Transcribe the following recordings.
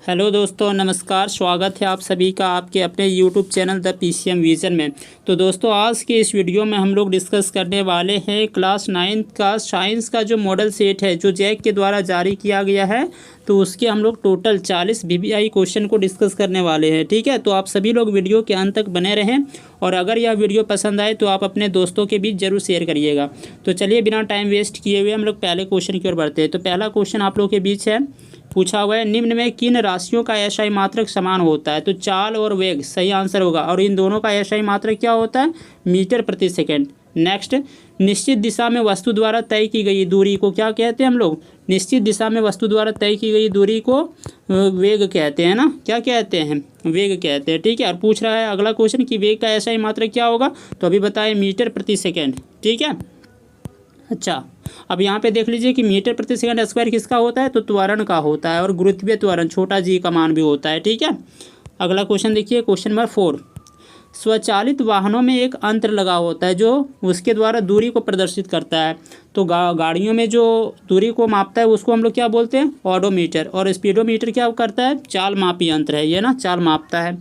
Hello दोस्तों, नमस्कार। स्वागत है आप सभी का आपके अपने YouTube channel the PCM vision में। तो दोस्तों, आज के इस वीडियो में हम लोग डिस्कस करने वाले हैं क्लास 9th का साइंस का जो मॉडल सेट है जो जैक के द्वारा जारी किया गया है। तो उसके हम लोग टोटल 40 वीवीआई क्वेश्चन को डिस्कस करने वाले हैं। ठीक है, तो आप सभी लोग वीडियो के अंत तक बने रहें और अगर यह वीडियो पसंद आए तो आप अपने दोस्तों के बीच जरूर शेयर करिएगा। तो चलिए बिना टाइम वेस्ट किए हुए हम लोग पहले क्वेश्चन की ओर बढ़ते हैं। तो पहला क्वेश्चन आप लोग के बीच है, पूछा हुआ है निम्न में किन राशियों का एसआई मात्रक समान होता है। तो चाल और वेग सही आंसर होगा और इन दोनों का एसआई मात्रक क्या होता है, मीटर प्रति सेकंड। नेक्स्ट, निश्चित दिशा में वस्तु द्वारा तय की गई दूरी को क्या कहते हैं हम लोग, निश्चित दिशा में वस्तु द्वारा तय की गई दूरी को वेग कहते हैं ना, क्या कहते हैं, वेग कहते हैं। ठीक है, और पूछ रहा है अगला क्वेश्चन कि वेग का एसआई मात्रक क्या होगा, तो अभी बताएं मीटर प्रति सेकेंड। ठीक है, अच्छा अब यहाँ पे देख लीजिए कि मीटर प्रति सेकंड स्क्वायर किसका होता है, तो त्वरण का होता है और गुरुत्वीय त्वरण छोटा जी का मान भी होता है। ठीक है, अगला क्वेश्चन देखिए, क्वेश्चन नंबर 4। स्वचालित वाहनों में एक यंत्र लगा होता है जो उसके द्वारा दूरी को प्रदर्शित करता है। तो गाड़ियों में जो दूरी को मापता है उसको हम लोग क्या बोलते हैं, ऑडोमीटर। और स्पीडोमीटर क्या करता है, चाल मापी यंत्र है ये ना, चाल मापता है।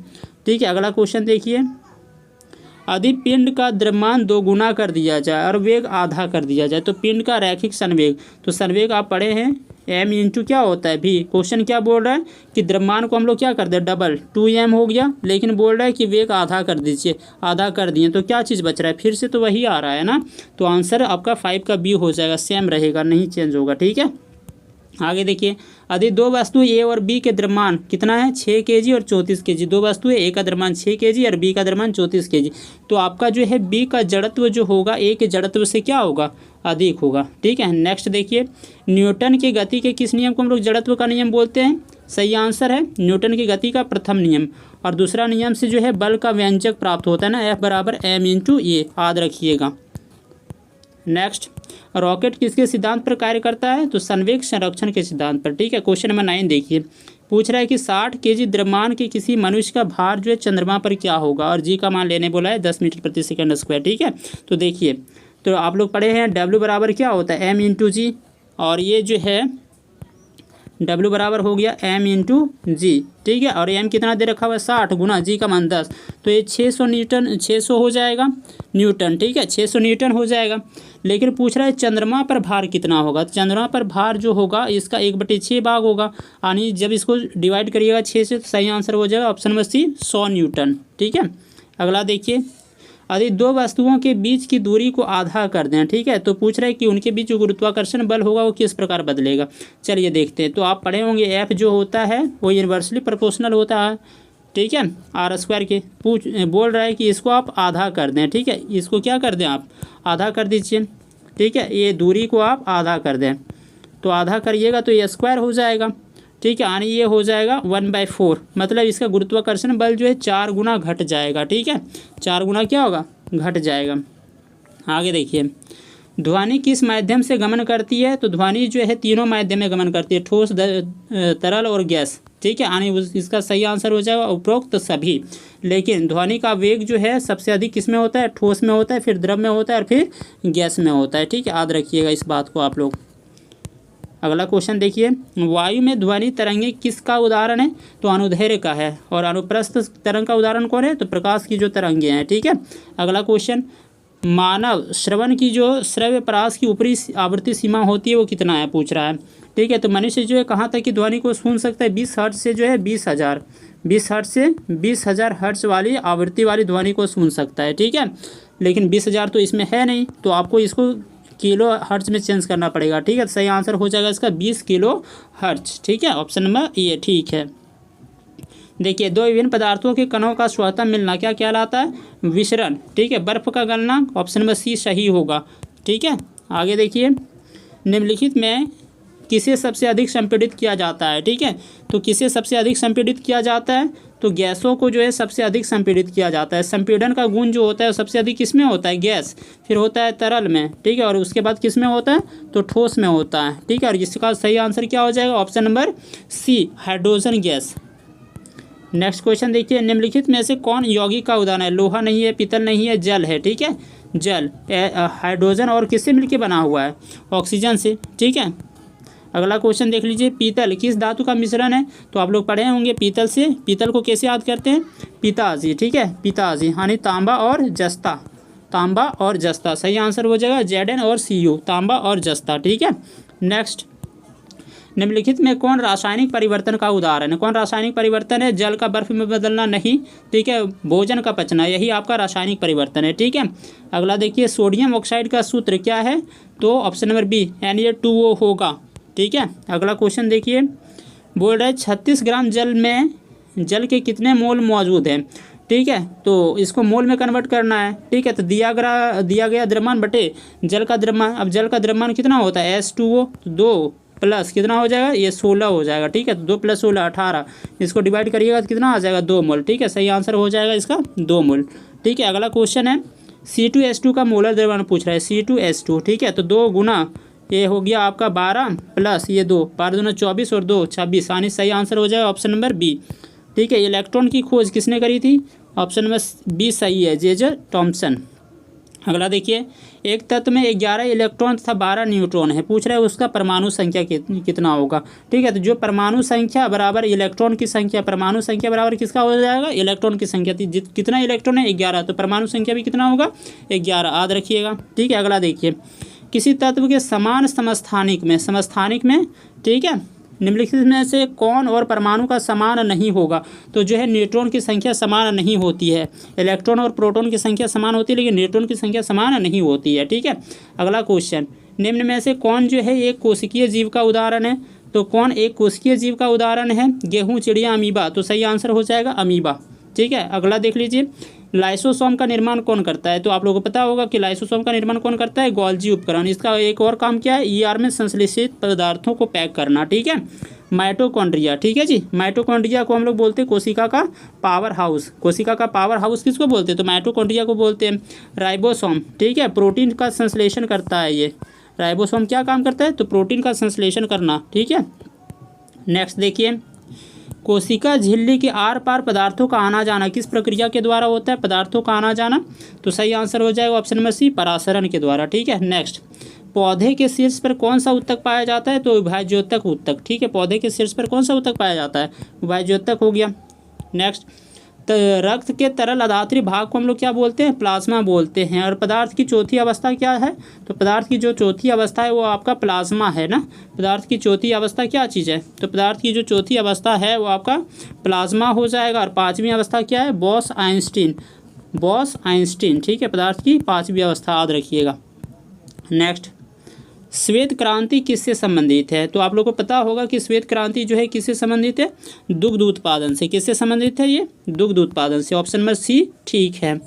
ठीक है, अगला क्वेश्चन देखिए, यदि पिंड का द्रव्यमान 2 गुना कर दिया जाए और वेग आधा कर दिया जाए तो पिंड का रैखिक संवेग, तो संवेग आप पढ़े हैं m इंटू क्या होता है v। क्वेश्चन क्या बोल रहा है कि द्रव्यमान को हम लोग क्या कर दे, डबल 2m हो गया, लेकिन बोल रहा है कि वेग आधा कर दीजिए, आधा कर दिए तो क्या चीज़ बच रहा है, फिर से तो वही आ रहा है ना। तो आंसर आपका 5 का b हो जाएगा, सेम रहेगा, नहीं चेंज होगा। ठीक है, आगे देखिए, यदि 2 वस्तु ए और बी के द्रव्यमान कितना है, 6 kg और 34 kg। 2 वस्तु है, ए का द्रव्यमान 6 kg और बी का द्रव्यमान 34 kg। तो आपका जो है बी का जड़त्व जो होगा ए के जड़त्व से क्या होगा, अधिक होगा। ठीक है, नेक्स्ट देखिए, न्यूटन की गति के किस नियम को हम लोग जड़त्व का नियम बोलते हैं। सही आंसर है न्यूटन की गति का प्रथम नियम। और दूसरा नियम से जो है बल का व्यंजक प्राप्त होता है ना, F बराबर m इंटू ए, याद रखिएगा। नेक्स्ट, रॉकेट किसके सिद्धांत पर कार्य करता है, तो संवेग संरक्षण के सिद्धांत पर। ठीक है, क्वेश्चन नंबर 9 देखिए, पूछ रहा है कि 60 kg द्रव्यमान के किसी मनुष्य का भार जो है चंद्रमा पर क्या होगा और जी का मान लेने बोला है 10 मीटर प्रति सेकंड स्क्वायर। ठीक है, तो देखिए, तो आप लोग पढ़े हैं W बराबर क्या होता है, m इंटू जी, और ये जो है W बराबर हो गया m इंटू जी। ठीक है, और m कितना दे रखा हुआ है, 60 गुना जी का मान 10, तो ये 600 न्यूटन, 600 हो जाएगा न्यूटन। ठीक है, 600 न्यूटन हो जाएगा। लेकिन पूछ रहा है चंद्रमा पर भार कितना होगा। चंद्रमा पर भार जो होगा इसका 1/6 भाग होगा, यानी जब इसको डिवाइड करिएगा 6 से तो सही आंसर हो जाएगा ऑप्शन नंबर सी, 100 न्यूटन। ठीक है, अगला देखिए, यदि 2 वस्तुओं के बीच की दूरी को आधा कर दें। ठीक है, तो पूछ रहा है कि उनके बीच जो गुरुत्वाकर्षण बल होगा वो किस प्रकार बदलेगा। चलिए देखते हैं। तो आप पढ़े होंगे एफ जो होता है वो यूनिवर्सली प्रोपोर्शनल होता है। ठीक है, आर स्क्वायर के बोल रहा है कि इसको आप आधा कर दें। ठीक है, इसको क्या कर दें, आप आधा कर दीजिए। ठीक है, ये दूरी को आप आधा कर दें, तो आधा करिएगा तो ये स्क्वायर हो जाएगा। ठीक है, यानी ये हो जाएगा 1/4, मतलब इसका गुरुत्वाकर्षण बल जो है 4 गुना घट जाएगा। ठीक है, 4 गुना क्या होगा, घट जाएगा। आगे देखिए, ध्वनि किस माध्यम से गमन करती है। तो ध्वनि जो है तीनों माध्यम में गमन करती है, ठोस, तरल और गैस। ठीक है, यानी इसका सही आंसर हो जाएगा उपरोक्त सभी। लेकिन ध्वनि का वेग जो है सबसे अधिक किस में होता है, ठोस में होता है, फिर द्रव में होता है और फिर गैस में होता है। ठीक है, याद रखिएगा इस बात को आप लोग। अगला क्वेश्चन देखिए, वायु में ध्वनि तरंगे किसका उदाहरण है, तो अनुदैर्घ्य का है। और अनुप्रस्थ तरंग का उदाहरण कौन है, तो प्रकाश की जो तरंगे हैं। ठीक है, अगला क्वेश्चन, मानव श्रवण की जो श्रव्य परास की ऊपरी आवृत्ति सीमा होती है वो कितना है, पूछ रहा है। ठीक है, तो मनुष्य जो है कहाँ तक की ध्वनि को सुन सकता है, 20 हर्ट्ज से जो है 20,000, 20 हर्ट्ज से 20,000 हर्ट्ज वाली आवृत्ति वाली ध्वनि को सुन सकता है। ठीक है, लेकिन 20,000 तो इसमें है नहीं, तो आपको इसको किलो हर्ट्ज में चेंज करना पड़ेगा। ठीक है, सही आंसर हो जाएगा इसका 20 किलो हर्ट्ज। ठीक है, ऑप्शन नंबर ए ठीक है। देखिए, 2 विभिन्न पदार्थों के कणों का स्वतः मिलना क्या कहलाता है, विसरण। ठीक है, बर्फ का गलना, ऑप्शन नंबर सी सही होगा। ठीक है, आगे देखिए, निम्नलिखित में किसे सबसे अधिक संपीड़ित किया जाता है। ठीक है, तो किसे सबसे अधिक संपीड़ित किया जाता है, तो गैसों को जो है सबसे अधिक संपीड़ित किया जाता है। संपीड़न का गुण जो होता है सबसे अधिक किस में होता है, गैस, फिर होता है तरल में। ठीक है, और उसके बाद किस में होता है, तो ठोस में होता है। ठीक है, और इसका सही आंसर क्या हो जाएगा, option number C, hydrogen gas. Next question देखिए, निम्नलिखित में से कौन यौगिक का उदाहरण है। लोहा नहीं है, पीतल नहीं है, जल है। ठीक है, जल हाइड्रोजन और किससे मिलके बना हुआ है, ऑक्सीजन से। ठीक है, अगला क्वेश्चन देख लीजिए, पीतल किस धातु का मिश्रण है? तो आप लोग पढ़े होंगे पीतल से, पीतल को कैसे याद करते हैं? पिताजी, ठीक है, पिताजी, यानी तांबा और जस्ता, तांबा और जस्ता सही आंसर हो जाएगा, Zn और Cu, तांबा और जस्ता, ठीक है। नेक्स्ट, निम्नलिखित में कौन रासायनिक परिवर्तन का उदाहरण है? कौन रासायनिक परिवर्तन है? जल का बर्फ में बदलना नहीं, ठीक है, भोजन का पचना, यही आपका रासायनिक परिवर्तन है, ठीक है। अगला देखिए, सोडियम ऑक्साइड का सूत्र क्या है? तो ऑप्शन नंबर बी Na2O होगा, ठीक है। अगला क्वेश्चन देखिए, बोल रहा है 36 ग्राम जल में जल के कितने मोल मौजूद हैं? ठीक है, तो इसको मोल में कन्वर्ट करना है, ठीक है। तो दिया गया द्रव्यमान बटे जल का द्रव्यमान, अब जल का द्रव्यमान कितना होता है? H2O, तो 2 प्लस कितना हो जाएगा? ये 16 हो जाएगा, ठीक है। 2 + 16 18, इसको डिवाइड करिएगा तो कितना आ जाएगा? 2 मोल, ठीक है। सही आंसर हो जाएगा इसका 2 मोल, ठीक है। अगला क्वेश्चन है, C2H2 का मोलर द्रव्यमान पूछ रहा है, C2H2, ठीक है। तो 2 गुना ये हो गया आपका 12 प्लस ये 2, 12 दूना 24 और 2 26, यानी सही आंसर हो जाएगा ऑप्शन नंबर बी, ठीक है। इलेक्ट्रॉन की खोज किसने करी थी? ऑप्शन नंबर बी सही है, J.J. थॉमसन। अगला देखिए, एक तत्व में 11 इलेक्ट्रॉन तथा 12 न्यूट्रॉन है, पूछ रहा है उसका परमाणु संख्या कितना होगा, ठीक है। तो जो परमाणु संख्या बराबर इलेक्ट्रॉन की संख्या, परमाणु संख्या बराबर किसका हो जाएगा? इलेक्ट्रॉन की संख्या। कितना इलेक्ट्रॉन है? 11, तो परमाणु संख्या भी कितना होगा? 11, याद रखिएगा, ठीक है। अगला देखिए, किसी तत्व के समान समस्थानिक में, ठीक है, निम्नलिखित में से कौन और परमाणु का समान नहीं होगा? तो जो है न्यूट्रॉन की संख्या समान नहीं होती है, इलेक्ट्रॉन और प्रोटॉन की संख्या समान होती है, लेकिन न्यूट्रॉन की संख्या समान नहीं होती है, ठीक है। अगला क्वेश्चन, निम्न में से कौन जो है एक कोशिकीय जीव का उदाहरण है? तो कौन एक कोशिकीय जीव का उदाहरण है? गेहूँ, चिड़िया, अमीबा, तो सही आंसर हो जाएगा अमीबा, ठीक है। अगला देख लीजिए, लाइसोसोम का निर्माण कौन करता है? तो आप लोगों को पता होगा कि लाइसोसोम का निर्माण कौन करता है? गोल्जी उपकरण। इसका एक और काम क्या है? ER में संश्लेषित पदार्थों को पैक करना, ठीक है। माइटोकॉन्ड्रिया, ठीक है जी, माइटोकॉन्ड्रिया को हम लोग बोलते हैं कोशिका का पावर हाउस। कोशिका का पावर हाउस किसको बोलते हैं? तो माइटोकॉन्ड्रिया को बोलते हैं। राइबोसोम, ठीक है, प्रोटीन का संश्लेषण करता है ये। राइबोसोम क्या काम करता है? तो प्रोटीन का संश्लेषण करना, ठीक है। नेक्स्ट देखिए, कोशिका झिल्ली के आर पार पदार्थों का आना जाना किस प्रक्रिया के द्वारा होता है? पदार्थों का आना जाना, तो सही आंसर हो जाएगा ऑप्शन नंबर सी, परासरण के द्वारा, ठीक है। नेक्स्ट, पौधे के शीर्ष पर कौन सा उत्तक पाया जाता है? तो विभाज्योतक उत्तक, ठीक है। पौधे के शीर्ष पर कौन सा उत्तक पाया जाता है? विभाज्योतक हो गया। नेक्स्ट, रक्त के तरल अधात्री भाग को हम लोग क्या बोलते हैं? प्लाज्मा बोलते हैं। और पदार्थ की चौथी अवस्था क्या है? तो पदार्थ की जो चौथी अवस्था है वो आपका प्लाज्मा है ना। पदार्थ की चौथी अवस्था क्या चीज़ है? तो पदार्थ की जो चौथी अवस्था है वो आपका प्लाज्मा हो जाएगा। और पाँचवीं अवस्था क्या है? बॉस आइंस्टीन, ठीक है, पदार्थ की पाँचवीं अवस्था याद रखिएगा। नेक्स्ट, श्वेत क्रांति किससे संबंधित है? तो आप लोगों को पता होगा कि श्वेत क्रांति जो है किससे संबंधित है? दुग्ध उत्पादन से। किससे संबंधित है ये? दुग्ध उत्पादन से, ऑप्शन नंबर सी ठीक है,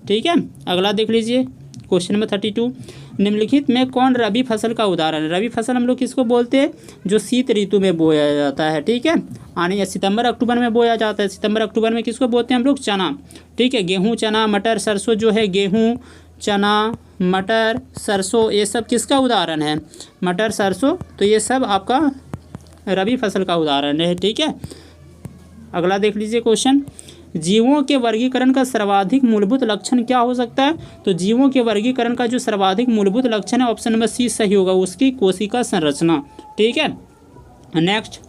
ठीक है। अगला देख लीजिए, क्वेश्चन नंबर 32, निम्नलिखित में कौन रबी फसल का उदाहरण है? रबी फसल हम लोग किसको बोलते हैं? जो शीत ऋतु में बोया जाता है, ठीक है, यानी सितंबर अक्टूबर में बोया जाता है। सितंबर अक्टूबर में किसको बोलते हैं हम लोग? चना, ठीक है। गेहूँ, चना, मटर, सरसों जो है, गेहूँ, चना, मटर, सरसों, ये सब किसका उदाहरण है? मटर, सरसों, तो ये सब आपका रबी फसल का उदाहरण है, ठीक है। अगला देख लीजिए क्वेश्चन, जीवों के वर्गीकरण का सर्वाधिक मूलभूत लक्षण क्या हो सकता है? तो जीवों के वर्गीकरण का जो सर्वाधिक मूलभूत लक्षण है ऑप्शन नंबर सी सही होगा, उसकी कोशिका संरचना, ठीक है। नेक्स्ट,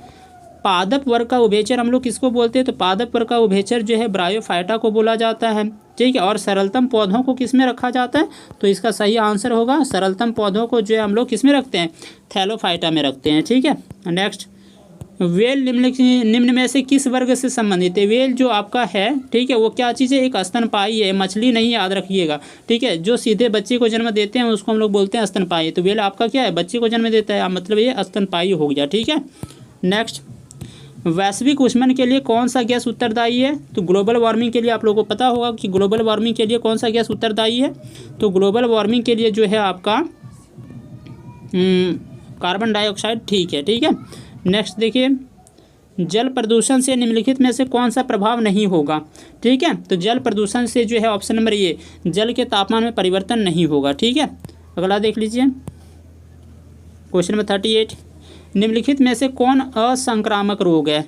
पादप वर्ग का उभयचर हम लोग किसको बोलते हैं? तो पादप वर्ग का उभयचर जो है ब्रायोफाइटा को बोला जाता है, ठीक है। और सरलतम पौधों को किस में रखा जाता है? तो इसका सही आंसर होगा, सरलतम पौधों को जो है हम लोग किस में रखते हैं? थैलोफाइटा में रखते हैं, ठीक है। नेक्स्ट, वेल निम्न में से किस वर्ग से संबंधित है? वेल जो आपका है, ठीक है, वो क्या चीज़ है? एक स्तनपायी है, मछली नहीं, याद रखिएगा, ठीक है। जो सीधे बच्चे को जन्म देते हैं उसको हम लोग बोलते हैं स्तनपायी। तो वेल आपका क्या है? बच्चे को जन्म देता है, मतलब ये स्तनपायी हो गया, ठीक है। नेक्स्ट, वैश्विक ऊष्मन के लिए कौन सा गैस उत्तरदायी है? तो ग्लोबल वार्मिंग के लिए आप लोगों को पता होगा कि ग्लोबल वार्मिंग के लिए कौन सा गैस उत्तरदायी है? तो ग्लोबल वार्मिंग के लिए जो है आपका कार्बन डाइऑक्साइड, ठीक है, ठीक है। नेक्स्ट देखिए, जल प्रदूषण से निम्नलिखित में से कौन सा प्रभाव नहीं होगा? ठीक है, तो जल प्रदूषण से जो है ऑप्शन नंबर ये, जल के तापमान में परिवर्तन नहीं होगा, ठीक है। अगला देख लीजिए, क्वेश्चन नंबर 38, निम्नलिखित में से कौन असंक्रामक रोग है?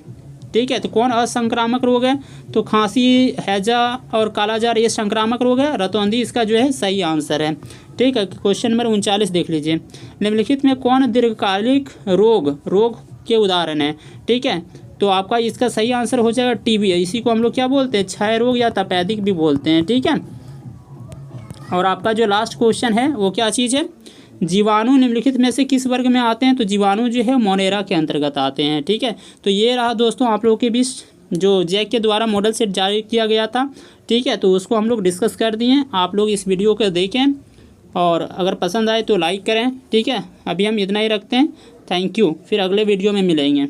ठीक है। तो कौन असंक्रामक रोग है? तो खांसी, हैजा और कालाजार ये संक्रामक रोग है। रतौंधी इसका जो है सही आंसर है। ठीक है। क्वेश्चन नंबर 39 देख लीजिए। निम्नलिखित में कौन दीर्घकालिक रोग के उदाहरण है? ठीक है। तो आपका इसका सही आंसर हो जाएगा टीबी। इसी को हम लोग क्या बोलते हैं? क्षय रोग या तपेदिक भी बोलते हैं। ठीक है। और आपका जो लास्ट क्वेश्चन है वो क्या चीज़ है? जीवाणु निम्नलिखित में से किस वर्ग में आते हैं? तो जीवाणु जो है मोनेरा के अंतर्गत आते हैं। ठीक है। तो ये रहा दोस्तों आप लोगों के बीच जो जैक के द्वारा मॉडल सेट जारी किया गया था। ठीक है। तो उसको हम लोग डिस्कस कर दिए। आप लोग इस वीडियो को देखें और अगर पसंद आए तो लाइक करें। ठीक है। अभी हम इतना ही रखते हैं। Thank you. फिर अगले वीडियो में मिलेंगे।